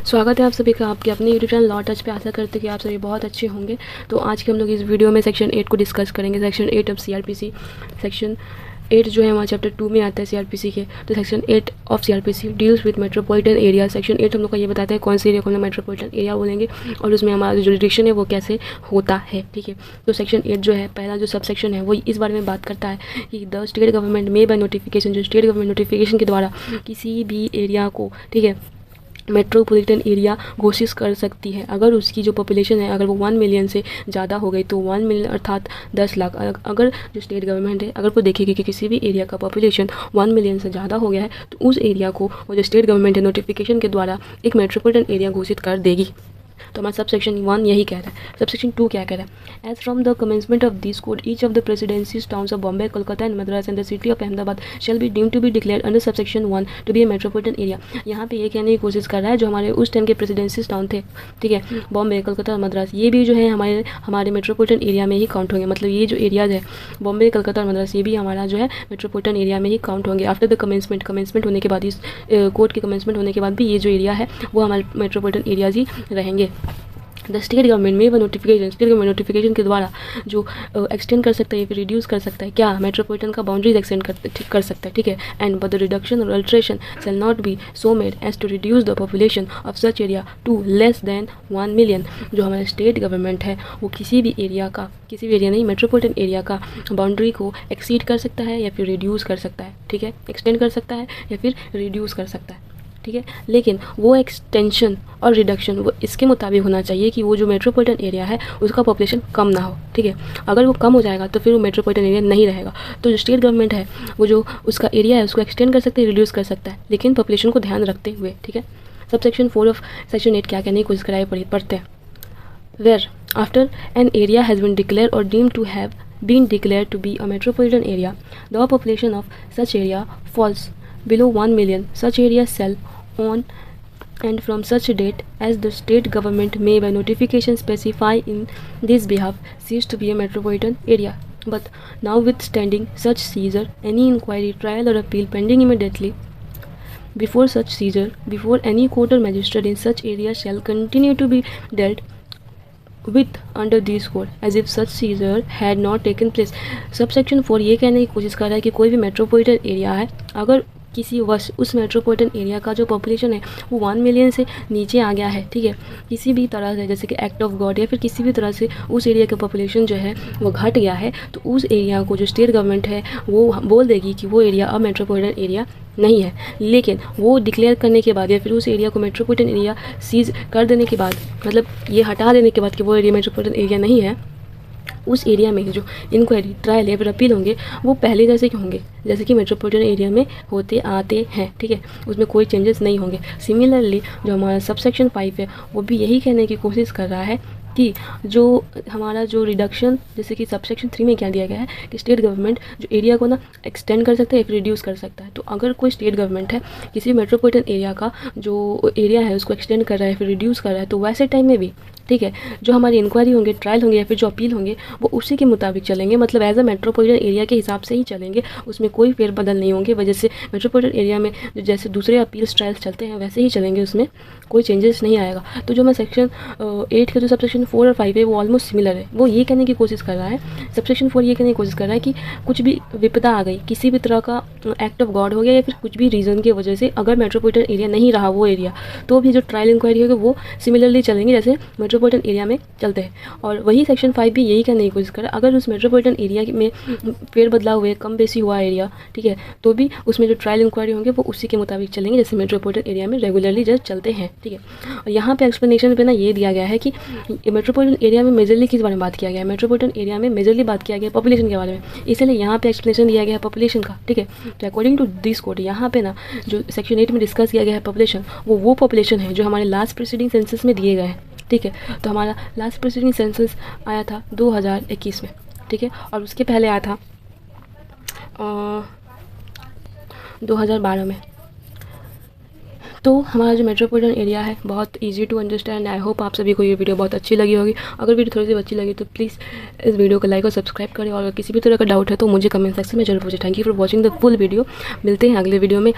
स्वागत है आप सभी का आपके अपने यूट्यूब चैनल लॉ टच पे। आशा करते हैं कि आप सभी बहुत अच्छे होंगे। तो आज के हम लोग इस वीडियो में सेक्शन 8 को डिस्कस करेंगे। Section 8 of CrPC. सेक्शन 8 जो है हमारा चैप्टर 2 में आता है सीआरपीसी के। तो section 8 of CrPC deals with metropolitan area. Section 8 हम लोग का ये बताता है कौन से एरिया को हम लोग मेट्रोपॉलिटन एरिया बोलेंगे और उसमें हमारा जो जुरिडिक्शन है वो कैसे होता है। ठीक है, तो सेक्शन 8 जो है पहला जो सब सेक्शन है वो इस बारे में बात करता है कि द स्टेट गवर्नमेंट में बाय नोटिफिकेशन, जो स्टेट गवर्नमेंट नोटिफिकेशन के द्वारा किसी भी एरिया को, ठीक है, मेट्रोपॉलिटन एरिया घोषित कर सकती है अगर उसकी जो पॉपुलेशन है अगर वो 1 मिलियन से ज़्यादा हो गई। तो 1 मिलियन अर्थात 10 लाख। अगर जो स्टेट गवर्नमेंट है अगर वो देखेगी कि किसी भी एरिया का पॉपुलेशन 1 मिलियन से ज़्यादा हो गया है तो उस एरिया को वो जो स्टेट गवर्नमेंट है नोटिफिकेशन के द्वारा एक मेट्रोपॉलिटन एरिया घोषित कर देगी। तो हमारा सब सेक्शन 1 यही कह रहा है। सब सेक्शन 2 क्या कह रहा है? As from the commencement of this code each of the presidencies towns of Bombay, Kolkata and Madras and the city of Ahmedabad shall be deemed to be declared under sub section 1 to be a metropolitan area. यहाँ पे ये कहने की कोशिश कर रहा है जो हमारे उस टाइम के प्रेसिडेंसीज टाउन थे, ठीक है, बॉम्बे, कोलकाता और मद्रास, ये भी जो है हमारे मेट्रोपॉलिटन एरिया में ही काउंट होंगे। मतलब ये जो एरियाज है बॉम्बे, कोलकाता और मद्रास, ये भी हमारा जो है मेट्रोपॉलिटन एरिया में ही काउंट होंगे। आफ्टर द कमेंसमेंट होने के बाद, इस कोड के कमेंसमेंट होने के बाद भी ये जो एरिया है वो हमारे मेट्रोपॉलिटन एरियाज ही रहेंगे। द स्टेट गवर्नमेंट में व नोटिफिकेशन, स्टेट गवर्नमेंट नोटिफिकेशन के द्वारा जो एक्सटेंड कर सकता है या फिर रिड्यूस कर सकता है, क्या मेट्रोपॉलिटन का बाउंड्रीज एक्सटेंड कर सकता है, ठीक है। And but the reduction or alteration shall not be so made as to reduce the population of such area to less than 1 million. जो हमारा स्टेट गवर्नमेंट है वो किसी भी एरिया नहीं, मेट्रोपॉलिटन एरिया का बाउंड्री को एक्सीड कर सकता है या फिर रिड्यूस कर सकता है, ठीक है, एक्सटेंड कर सकता है या फिर रिड्यूस कर सकता है, ठीक है। लेकिन वो एक्सटेंशन और रिडक्शन वो इसके मुताबिक होना चाहिए कि वो जो मेट्रोपॉलिटन एरिया है उसका पॉपुलेशन कम ना हो, ठीक है। अगर वो कम हो जाएगा तो फिर वो मेट्रोपॉलिटन एरिया नहीं रहेगा। तो जो स्टेट गवर्नमेंट है वो जो उसका एरिया है उसको एक्सटेंड कर सकते हैं, रिड्यूस कर सकता है, लेकिन पॉपुलेशन को ध्यान रखते हुए, ठीक है। सब सेक्शन 4 ऑफ सेक्शन 8 क्या कहने की कोशिश कराए पढ़ते हैं। Where after an area has been declare और deemed to have been declare to be a metropolitan area, the population of such area falls below 1 million, such areas shall on and from such date as the state government may by notification specify in this behalf cease to be a metropolitan area. But notwithstanding such seizure, any inquiry, trial or appeal pending immediately before such seizure, before any court or magistrate in such area shall continue to be dealt with under this code as if such seizure had not taken place. Subsection 4 ये कहने की कोशिश कर रहा है कि कोई भी मेट्रोपॉलिटन एरिया है अगर किसी वर्ष उस मेट्रोपॉलिटन एरिया का जो पॉपुलेशन है वो 1 मिलियन से नीचे आ गया है, ठीक है, किसी भी तरह से, जैसे कि एक्ट ऑफ गॉड या फिर किसी भी तरह से उस एरिया का पॉपुलेशन जो है वो घट गया है, तो उस एरिया को जो स्टेट गवर्नमेंट है वो बोल देगी कि वो एरिया अब मेट्रोपॉलिटन एरिया नहीं है। लेकिन वो डिक्लेयर करने के बाद या फिर उस एरिया को मेट्रोपॉलिटन एरिया सीज कर देने के बाद, मतलब ये हटा देने के बाद कि वो एरिया मेट्रोपॉलिटन एरिया नहीं है, उस एरिया में जो इंक्वायरी, ट्रायल या फिर अपील होंगे वो पहले जैसे कि होंगे जैसे कि मेट्रोपॉलिटन एरिया में होते आते हैं, ठीक है, उसमें कोई चेंजेस नहीं होंगे। सिमिलरली जो हमारा सबसेक्शन 5 है वो भी यही कहने की कोशिश कर रहा है कि जो हमारा जो रिडक्शन, जैसे कि सबसेक्शन 3 में क्या दिया गया है कि स्टेट गवर्नमेंट जो एरिया को ना एक्सटेंड कर सकता है या फिर रिड्यूस कर सकता है। तो अगर कोई स्टेट गवर्नमेंट है किसी मेट्रोपॉलिटन एरिया का जो एरिया है उसको एक्सटेंड कर रहा है फिर रिड्यूस कर रहा है, तो वैसे टाइम में भी, ठीक है, जो हमारी इंक्वायरी होंगे, ट्रायल होंगे या फिर जो अपील होंगे वो उसी के मुताबिक चलेंगे, मतलब एज अ मेट्रोपॉलिटन एरिया के हिसाब से ही चलेंगे, उसमें कोई फेरबदल नहीं होंगे। वजह से मेट्रोपॉलिटन एरिया में जैसे दूसरे अपील्स ट्रायल्स चलते हैं वैसे ही चलेंगे, उसमें कोई चेंजेस नहीं आएगा। तो जो मैं सेक्शन 8 के जो सबसेक्शन 4 और 5 है वो ऑलमोस्ट सिमिलर है। वो ये कहने की कोशिश कर रहा है, सबसेक्शन 4 ये कहने की कोशिश कर रहा है कि कुछ भी विपदा आ गई, किसी भी तरह का एक्ट ऑफ गॉड हो गया या फिर कुछ भी रीज़न की वजह से अगर मेट्रोपॉलिटन एरिया नहीं रहा वो एरिया, तो भी जो ट्रायल इंक्वायरी होगी वो सिमिलरली चलेंगे जैसे मेट्रोपॉलिटन एरिया में चलते हैं। और वही सेक्शन 5 भी यही कहने की कोशिश कर रहा है, अगर उस मेट्रोपॉलिटन एरिया में फेरबदलाव हुए, कम बेसी हुआ एरिया, ठीक है, तो भी उसमें जो ट्रायल इंक्वायरी होंगे वो उसी के मुताबिक चलेंगे जैसे मेट्रोपॉलिटन एरिया में रेगुलरली जस्ट चलते हैं, ठीक है। और यहाँ पे एक्सप्लेनेशन पे ना ये दिया गया है कि मेट्रोपॉलिटन एरिया में मेजरली किस बारे में बात किया गया है, मेट्रोपॉलिटन एरिया में मेजरली बात किया गया पॉपुलेशन के बारे में, इसलिए यहाँ पे एक्सप्लेनेशन दिया गया है पॉपुलेशन का, ठीक है। तो अकॉर्डिंग टू दिस कोड यहाँ पे ना जो सेक्शन 8 में डिस्कस किया गया है पॉपुलेशन, वो पॉपुलेशन है जो हमारे लास्ट प्रीसीडिंग सेंसस में दिए गए हैं, ठीक है। तो हमारा लास्ट प्रीसीडिंग सेंसस आया था 2021 में, ठीक है, और उसके पहले आया था 2012 में। तो हमारा जो मेट्रोपॉलिटन एरिया है बहुत easy to understand. I hope आप सभी को ये वीडियो बहुत अच्छी लगी होगी। अगर वीडियो थोड़ी सी अच्छी लगी तो प्लीज़ इस वीडियो को लाइक और सब्सक्राइब करें, और अगर किसी भी तरह का डाउट है तो मुझे कमेंट सेक्शन में जरूर पूछें। Thank you for watching the full video. मिलते हैं अगले वीडियो में।